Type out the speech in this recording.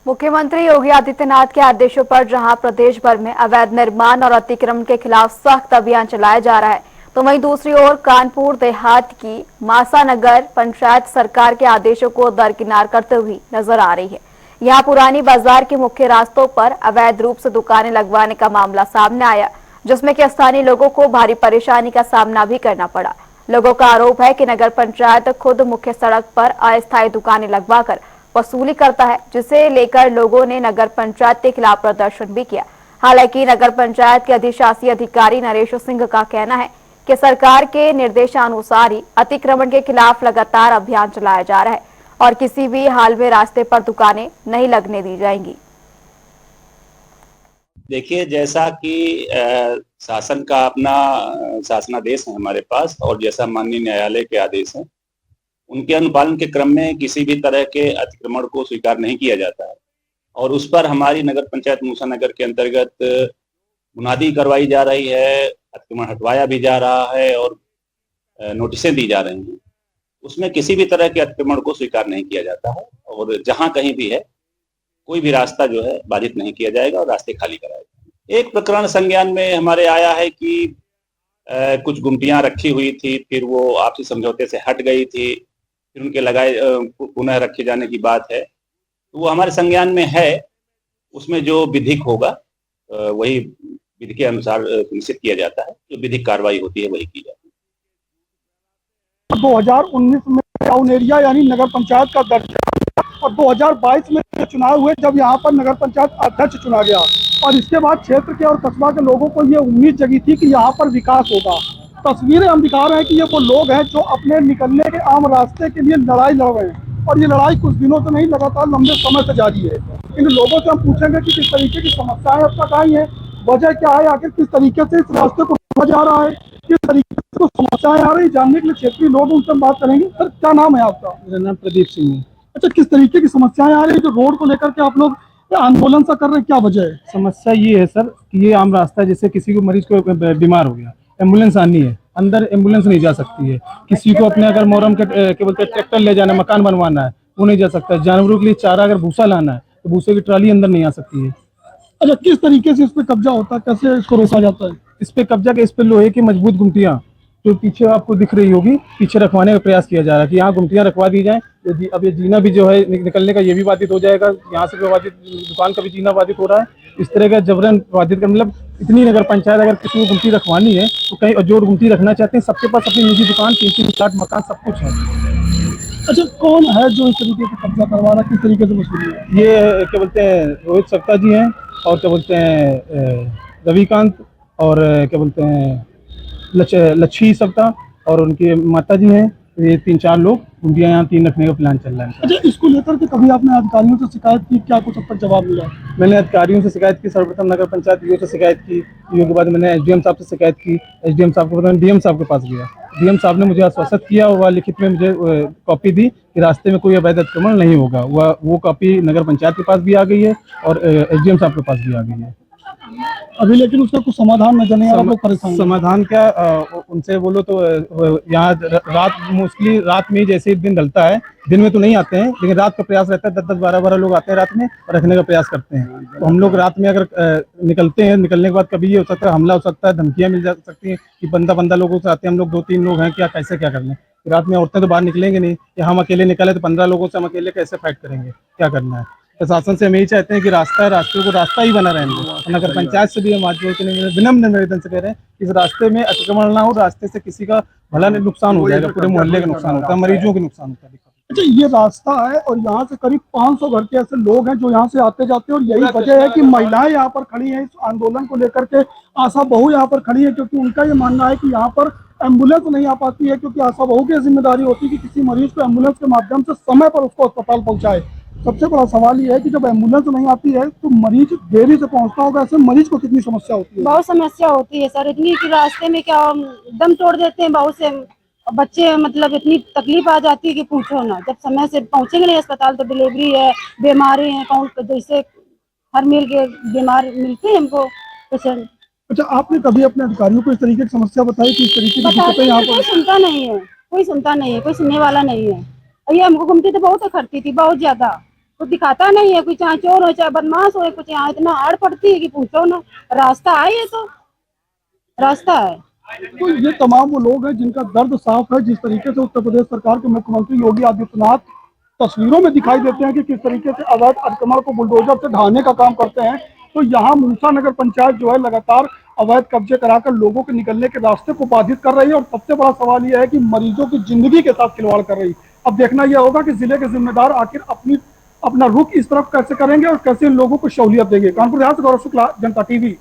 मुख्यमंत्री योगी आदित्यनाथ के आदेशों पर जहां प्रदेश भर में अवैध निर्माण और अतिक्रमण के खिलाफ सख्त अभियान चलाया जा रहा है, तो वहीं दूसरी ओर कानपुर देहात की मासा नगर पंचायत सरकार के आदेशों को दरकिनार करते हुए नजर आ रही है। यहां पुरानी बाजार के मुख्य रास्तों पर अवैध रूप से दुकानें लगवाने का मामला सामने आया, जिसमें कि स्थानीय लोगों को भारी परेशानी का सामना भी करना पड़ा। लोगों का आरोप है कि नगर पंचायत खुद मुख्य सड़क पर अस्थायी दुकानें लगवाकर वसूली करता है, जिसे लेकर लोगों ने नगर पंचायत के खिलाफ प्रदर्शन भी किया। हालांकि नगर पंचायत के अधिशासी अधिकारी नरेश सिंह का कहना है कि सरकार के निर्देशानुसार ही अतिक्रमण के खिलाफ लगातार अभियान चलाया जा रहा है और किसी भी हाल में रास्ते पर दुकानें नहीं लगने दी जाएंगी। देखिए, जैसा कि शासन का अपना शासनादेश है हमारे पास और जैसा माननीय न्यायालय के आदेश हैं, उनके अनुपालन के क्रम में किसी भी तरह के अतिक्रमण को स्वीकार नहीं किया जाता है और उस पर हमारी नगर पंचायत मूसा नगर के अंतर्गत मुनादी करवाई जा रही है, अतिक्रमण हटवाया भी जा रहा है और नोटिसें दी जा रही हैं। उसमें किसी भी तरह के अतिक्रमण को स्वीकार नहीं किया जाता है और जहां कहीं भी है कोई भी रास्ता जो है बाधित नहीं किया जाएगा और रास्ते खाली कराए जाएंगे। एक प्रकरण संज्ञान में हमारे आया है कि कुछ गुमटियां रखी हुई थी, फिर वो आपसी समझौते से हट गई थी, फिर उनके लगाए पुनः रखे जाने की बात है, तो वो हमारे संज्ञान में है। उसमें जो विधिक होगा वही विधि के अनुसार सुनिश्चित किया जाता है, जो विधिक कार्रवाई होती है वही की जाती है। 2019 में टाउन एरिया यानी नगर पंचायत का दर्जा और 2022 में चुनाव हुए जब यहाँ पर नगर पंचायत अध्यक्ष चुना गया और इसके बाद क्षेत्र के और कस्बा के लोगों को ये उम्मीद जगी थी कि यहाँ पर विकास होगा। तस्वीरें हम दिखा रहे हैं कि ये वो लोग हैं जो अपने निकलने के आम रास्ते के लिए लड़ाई लड़ रहे हैं और ये लड़ाई कुछ दिनों से नहीं, लगातार लंबे समय से जारी है। इन लोगों से हम पूछेंगे कि किस तरीके की समस्याएं अब तक आई हैं, वजह क्या है, आखिर किस तरीके से इस रास्ते को रोका जा रहा है, किस तरीके से कुछ समस्याएं आ रही, जानने के लिए क्षेत्रीय लोग उनसे हम बात करेंगे। सर, क्या नाम है आपका? मेरा नाम प्रदीप सिंह है। अच्छा, किस तरीके की समस्याएं आ रही है जो रोड को लेकर के आप लोग आंदोलन सा कर रहे हैं, क्या वजह है? समस्या ये है सर कि ये आम रास्ता है, जैसे किसी को मरीज को बीमार हो गया, एम्बुलेंस आनी है, अंदर एम्बुलेंस नहीं जा सकती है। किसी को अपने अगर मोहर्रम के बोलते हैं ट्रैक्टर ले जाना, मकान बनवाना है, वो नहीं जा सकता। जानवरों के लिए चारा अगर भूसा लाना है तो भूसे की ट्राली अंदर नहीं आ सकती है। अच्छा, किस तरीके से इस पे कब्जा होता है, कैसे इसको रोका जाता है? इस पे कब्जा के, इस पे लोहे की मजबूत गुमटियां जो पीछे आपको दिख रही होगी, पीछे रखवाने का प्रयास किया जा रहा है कि यहाँ गुमटियां रखवा दी जाए। अब ये जीना भी जो है निकलने का ये भी बाधित हो जाएगा, यहाँ से बाधित, दुकान का भी जीना बाधित हो रहा है। इस तरह का जबरन बाधित का मतलब इतनी नगर पंचायत अगर किसी को गुमटी रखवानी है तो कहीं, और जो गुमटी रखना चाहते हैं सबके पास अपनी निजी दुकान, 3-3 फ्लैट, मकान सब कुछ है। अच्छा, कौन है जो इस तरीके से कब्जा करवा रहा है, किस तरीके से वसूली है? ये क्या बोलते हैं, रोहित सप्ता जी हैं और क्या बोलते हैं रविकांत और क्या बोलते हैं लच्छी सप्ता और उनकी माता जी हैं। ये 3-4 लोग गुमटियां यहाँ 3 रखने का प्लान चल रहा है। अच्छा, इसको लेकर के कभी आपने अधिकारियों से शिकायत की, क्या कुछ अब तक जवाब मिला? मैंने अधिकारियों से शिकायत की, सर्वप्रथम नगर पंचायत ईओ से शिकायत की, ईओ के बाद मैंने एसडीएम साहब से शिकायत की, एसडीएम साहब के बाद मैंने डीएम साहब के पास गया। डीएम साहब ने मुझे आश्वासन किया और वह लिखित में मुझे कॉपी दी कि रास्ते में कोई अवैध अतिक्रमण नहीं होगा। वो कॉपी नगर पंचायत के पास भी आ गई है और एसडीएम साहब के पास भी आ गई है। अभी लेकिन उसका कुछ समाधान नजर नहीं आ रहा, परेशान। समाधान क्या, उनसे बोलो तो यहाँ रात, मोस्टली रात में जैसे ही दिन ढलता है, दिन में तो नहीं आते हैं लेकिन रात का प्रयास रहता है। 10-10, 12-12 लोग आते हैं रात में और रखने का प्रयास करते हैं। तो हम लोग रात में अगर निकलते हैं, निकलने के बाद कभी ये हो सकता है हमला हो सकता है, धमकियां मिल जा सकती हैं कि बंदा लोगों से आते हैं, हम लोग 2-3 लोग हैं, क्या कैसे क्या करना है। रात में औरतें तो बाहर निकलेंगे नहीं, या हम अकेले निकले तो 15 लोगों से हम अकेले कैसे फाइट करेंगे, क्या करना है। प्रशासन से हम यही चाहते हैं कि रास्ते को रास्ता ही बना रहने दो। नगर पंचायत से भी हम आज विनम्र निवेदन से कह रहे हैं इस रास्ते में अतिक्रमण ना हो, रास्ते से किसी का भला नुकसान हो जाएगा, पूरे मोहल्ले का नुकसान होता है, मरीजों के नुकसान होता है। अच्छा, ये रास्ता है और यहाँ से करीब 500 घर के ऐसे लोग हैं जो यहाँ से आते जाते हैं और यही वजह है कि महिलाएं यहाँ पर खड़ी हैं इस आंदोलन को लेकर के। आशा बहू यहाँ पर खड़ी है क्योंकि उनका ये मानना है कि यहाँ पर एम्बुलेंस नहीं आ पाती है, क्योंकि आशा बहू की जिम्मेदारी होती है कि किसी मरीज को एम्बुलेंस के माध्यम से समय पर उसको अस्पताल पहुँचाए। सबसे बड़ा सवाल ये है कि जब एम्बुलेंस नहीं आती है तो मरीज देरी से पहुंचता होगा, ऐसे मरीज को कितनी समस्या होती है? बहुत समस्या होती है सर, इतनी कि रास्ते में क्या दम तोड़ देते हैं बहुत से बच्चे, मतलब इतनी तकलीफ आ जाती है कि पूछो ना। जब समय से पहुंचेंगे नहीं अस्पताल तो डिलीवरी है, बीमारी है, कौन जैसे हर मील के बीमार मिलते हैं हमको पेशेंट। अच्छा, आपने कभी अपने अधिकारियों को इस तरीके की समस्या बताई कि इस तरीके की दिक्कतें यहाँ पर? कोई सुनता नहीं है, कोई सुनता नहीं है, कोई सुनने वाला नहीं है। और ये हमको गुमटी तो बहुत खर्ची थी, बहुत ज्यादा। कुछ दिखाता नहीं है, कोई चाहे चोर हो चाहे बदमाश हो, कुछ यहाँ इतना आड़ पड़ती है कि पूछो ना। रास्ता है, ये तो रास्ता है। तो ये तमाम वो लोग हैं जिनका दर्द साफ है। जिस तरीके से उत्तर प्रदेश सरकार के मुख्यमंत्री योगी आदित्यनाथ तस्वीरों में दिखाई देते हैं कि किस तरीके से अवैध अतिक्रमण को बुलडोजर से ढाने का काम करते हैं, तो यहाँ मूसा नगर पंचायत जो है लगातार अवैध कब्जे कराकर लोगों के निकलने के रास्ते को बाधित कर रही है। और सबसे बड़ा सवाल यह है कि मरीजों की जिंदगी के साथ खिलवाड़ कर रही है। अब देखना यह होगा कि जिले के जिम्मेदार आखिर अपना रुख इस तरफ कैसे करेंगे और कैसे इन लोगों को सहूलियत देंगे। कानपुर से गौरव शुक्ला, जनता टीवी।